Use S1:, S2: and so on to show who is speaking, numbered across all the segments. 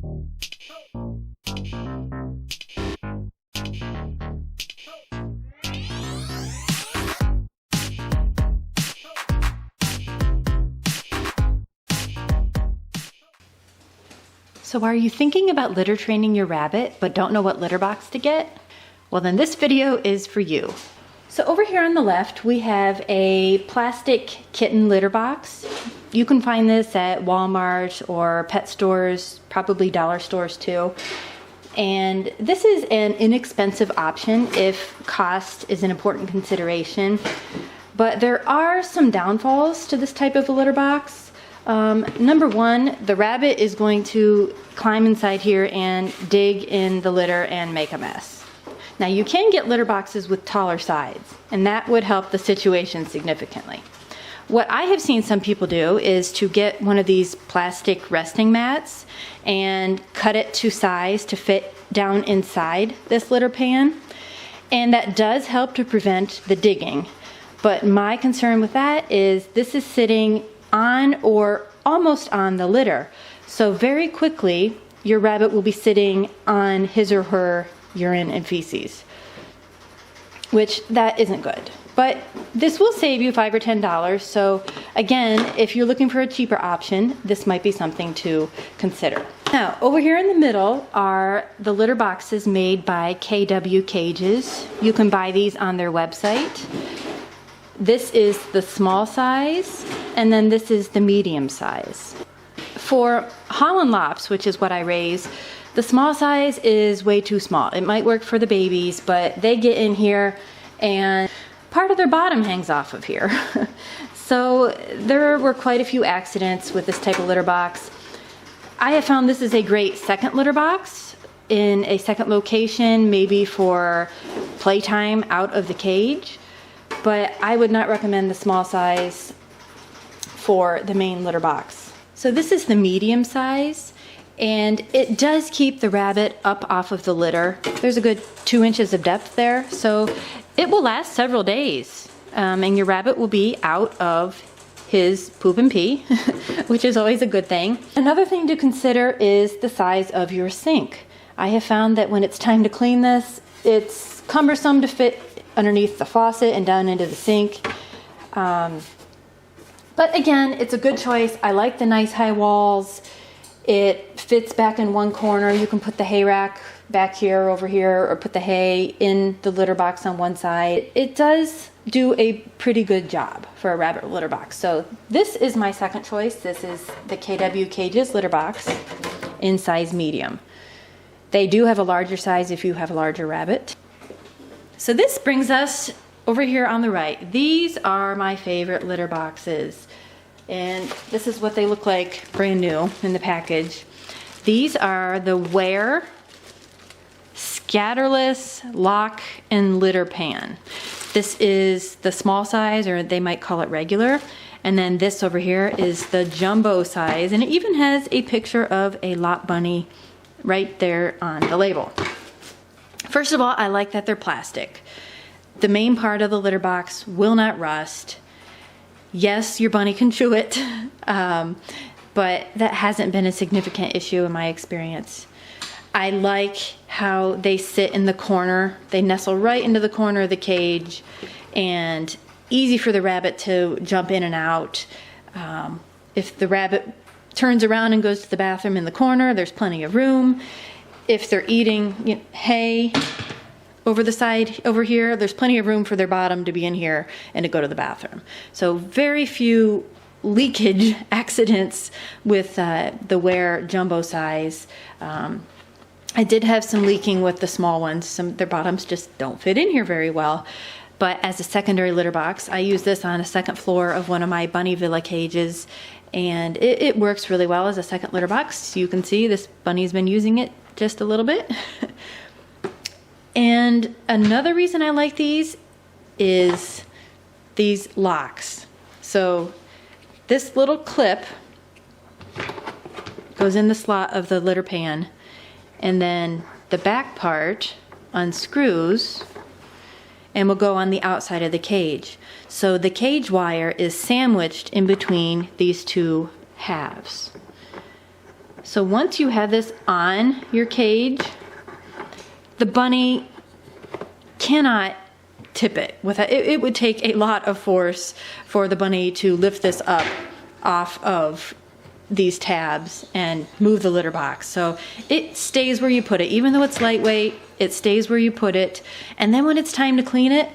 S1: So are you thinking about litter training your rabbit but don't know what litter box to get? Well, then this video is for you. So over here on the left, we have a plastic kitten litter box. You can find this at Walmart or pet stores, probably dollar stores too. And this is an inexpensive option if cost is an important consideration. But there are some downfalls to this type of a litter box. Number one, the rabbit is going to climb inside here and dig in the litter and make a mess. Now you can get litter boxes with taller sides, and that would help the situation significantly. What I have seen some people do is to get one of these plastic resting mats and cut it to size to fit down inside this litter pan. And that does help to prevent the digging. But my concern with that is this is sitting on or almost on the litter. So very quickly, your rabbit will be sitting on his or her urine and feces, which that isn't good. But this will save you $5 or $10. So again, if you're looking for a cheaper option, this might be something to consider. Now, over here in the middle are the litter boxes made by KW Cages. You can buy these on their website. This is the small size, and then this is the medium size. For Holland lops, which is what I raise, the small size is way too small. It might work for the babies, but they get in here and part of their bottom hangs off of here. So there were quite a few accidents with this type of litter box. I have found this is a great second litter box in a second location, maybe for playtime out of the cage. But I would not recommend the small size for the main litter box. So this is the medium size, and it does keep the rabbit up off of the litter. There's a good 2 inches of depth there, so it will last several days, and your rabbit will be out of his poop and pee, which is always a good thing. Another thing to consider is the size of your sink. I have found that when it's time to clean this, it's cumbersome to fit underneath the faucet and down into the sink. But again, it's a good choice. I like the nice high walls. It fits back in one corner. You can put the hay rack back here, over here, or put the hay in the litter box on one side. It does do a pretty good job for a rabbit litter box. So this is my second choice. This is the KW Cages litter box in size medium. They do have a larger size if you have a larger rabbit. So this brings us over here on the right. These are my favorite litter boxes. And this is what they look like brand new in the package. These are the Ware Scatterless Lock and Litter Pan. This is the small size, or they might call it regular. And then this over here is the jumbo size. And it even has a picture of a lot bunny right there on the label. First of all, I like that they're plastic. The main part of the litter box will not rust. Yes, your bunny can chew it, but that hasn't been a significant issue in my experience. I like how they sit in the corner. They nestle right into the corner of the cage, and easy for the rabbit to jump in and out. If the rabbit turns around and goes to the bathroom in the corner, there's plenty of room. If they're eating hay over the side over here, there's plenty of room for their bottom to be in here and to go to the bathroom. So very few leakage accidents with the Ware jumbo size. I did have some leaking with the small ones. Their bottoms just don't fit in here very well. But as a secondary litter box, I use this on a second floor of one of my bunny villa cages, and it works really well as a second litter box. You can see this bunny's been using it just a little bit. And another reason I like these is these locks. So this little clip goes in the slot of the litter pan, and then the back part unscrews and will go on the outside of the cage. So the cage wire is sandwiched in between these two halves. So once you have this on your cage, the bunny cannot tip it. It would take a lot of force for the bunny to lift this up off of these tabs and move the litter box. So it stays where you put it. Even though it's lightweight, it stays where you put it. And then when it's time to clean it,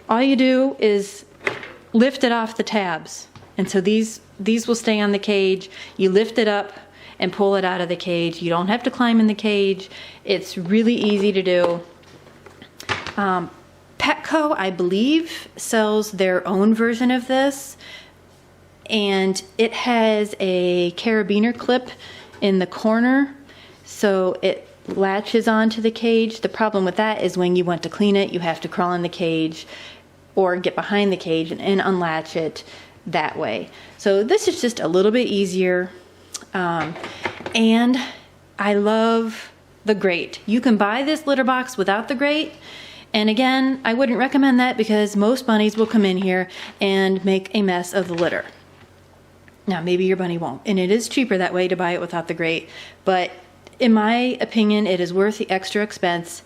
S1: all you do is lift it off the tabs. And so these will stay on the cage. You lift it up and pull it out of the cage. You don't have to climb in the cage. It's really easy to do. Petco, I believe, sells their own version of this, and it has a carabiner clip in the corner, so it latches onto the cage. The problem with that is when you want to clean it, you have to crawl in the cage or get behind the cage and unlatch it that way. So this is just a little bit easier, and I love the grate. You can buy this litter box without the grate. And again, I wouldn't recommend that because most bunnies will come in here and make a mess of the litter. Now, maybe your bunny won't, and it is cheaper that way to buy it without the grate, but in my opinion, it is worth the extra expense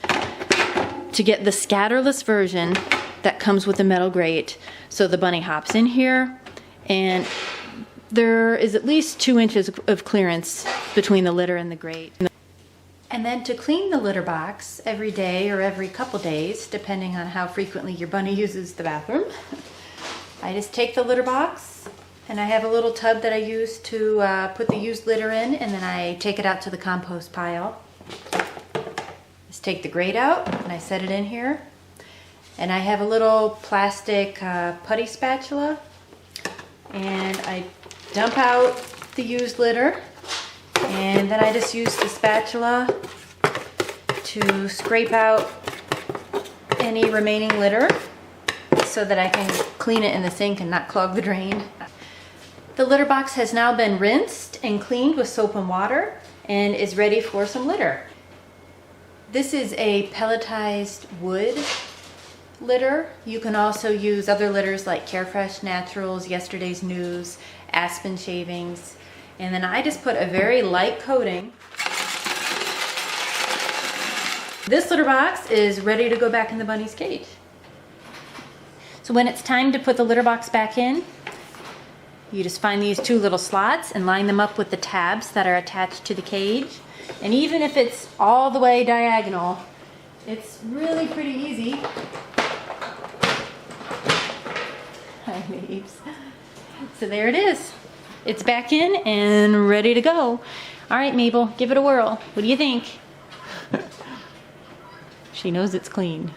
S1: to get the scatterless version that comes with the metal grate. So the bunny hops in here, and there is at least 2 inches of clearance between the litter and the grate. And then to clean the litter box every day or every couple days, depending on how frequently your bunny uses the bathroom, I just take the litter box, and I have a little tub that I use to put the used litter in, and then I take it out to the compost pile. Just take the grate out, and I set it in here. And I have a little plastic putty spatula, and I dump out the used litter. And then I just use the spatula to scrape out any remaining litter so that I can clean it in the sink and not clog the drain. The litter box has now been rinsed and cleaned with soap and water and is ready for some litter. This is a pelletized wood litter. You can also use other litters like Carefresh Naturals, Yesterday's News, Aspen Shavings. And then I just put a very light coating. This litter box is ready to go back in the bunny's cage. So when it's time to put the litter box back in, you just find these 2 little slots and line them up with the tabs that are attached to the cage. And even if it's all the way diagonal, it's really pretty easy. Hi, babes. So there it is. It's back in and ready to go. All right, Mabel, give it a whirl. What do you think? She knows it's clean.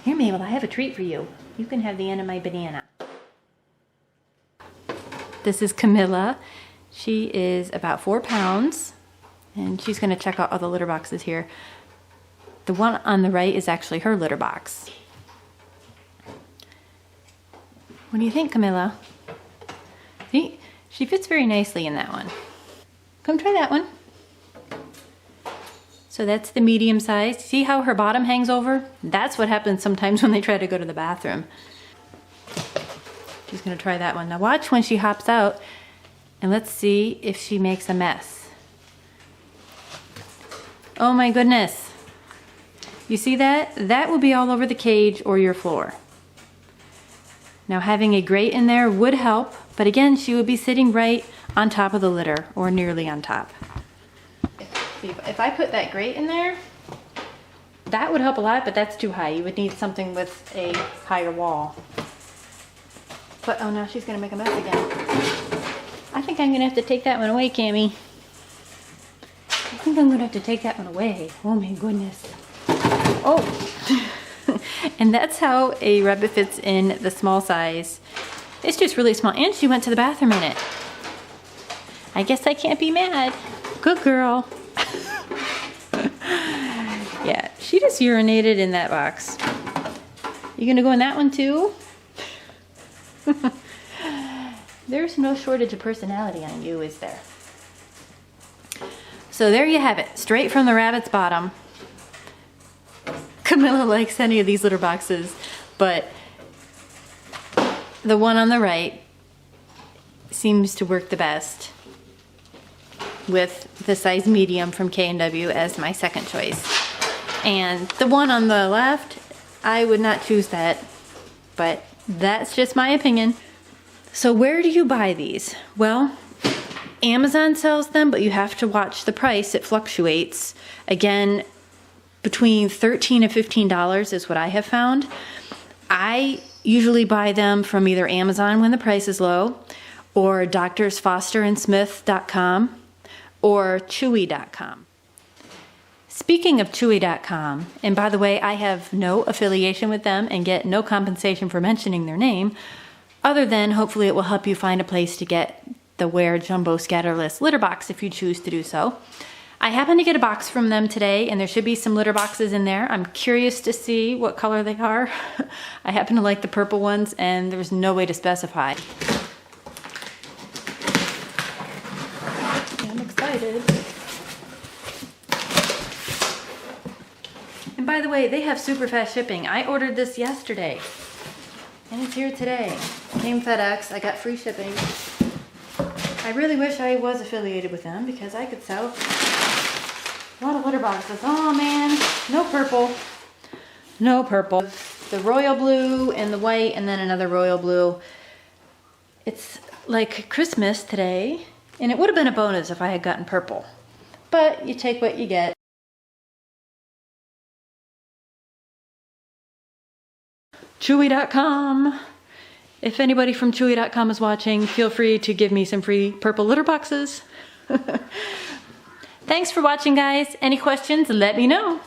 S1: Here, Mabel, I have a treat for you. You can have the end of my banana. This is Camilla. She is about 4 pounds, and she's gonna check out all the litter boxes here. The one on the right is actually her litter box. What do you think, Camilla? See, she fits very nicely in that one. Come try that one. So that's the medium size. See how her bottom hangs over? That's what happens sometimes when they try to go to the bathroom. She's gonna try that one. Now watch when she hops out, and let's see if she makes a mess. Oh my goodness. You see that? That will be all over the cage or your floor. Now having a grate in there would help, but again, she would be sitting right on top of the litter, or nearly on top. See, if I put that grate in there, that would help a lot, but that's too high. You would need something with a higher wall. But, oh, now she's gonna make a mess again. I think I'm gonna have to take that one away, Cammie. I think I'm gonna have to take that one away. Oh my goodness. Oh. And that's how a rabbit fits in the small size. It's just really small, and she went to the bathroom in it. I guess I can't be mad. Good girl. Yeah, she just urinated in that box. You gonna go in that one too? There's no shortage of personality on you, is there? So there you have it, straight from the rabbit's bottom. Camilla likes any of these litter boxes, but the one on the right seems to work the best, with the size medium from K&W as my second choice. And the one on the left, I would not choose that, but that's just my opinion. So where do you buy these? Well, Amazon sells them, but you have to watch the price. It fluctuates. Again, between $13 and $15 is what I have found. I usually buy them from either Amazon when the price is low, or DoctorsFosterandSmith.com, or Chewy.com. Speaking of Chewy.com, and by the way, I have no affiliation with them and get no compensation for mentioning their name, other than hopefully it will help you find a place to get the Ware Jumbo Scatterless litter box if you choose to do so. I happened to get a box from them today, and there should be some litter boxes in there. I'm curious to see what color they are. I happen to like the purple ones, and there's no way to specify. I'm excited. And by the way, they have super fast shipping. I ordered this yesterday, and it's here today. Came FedEx, I got free shipping. I really wish I was affiliated with them because I could sell a lot of litter boxes. Oh man, no purple. No purple. The royal blue and the white, and then another royal blue. It's like Christmas today, and it would have been a bonus if I had gotten purple. But you take what you get. Chewy.com. If anybody from Chewy.com is watching, feel free to give me some free purple litter boxes. Thanks for watching, guys. Any questions, let me know.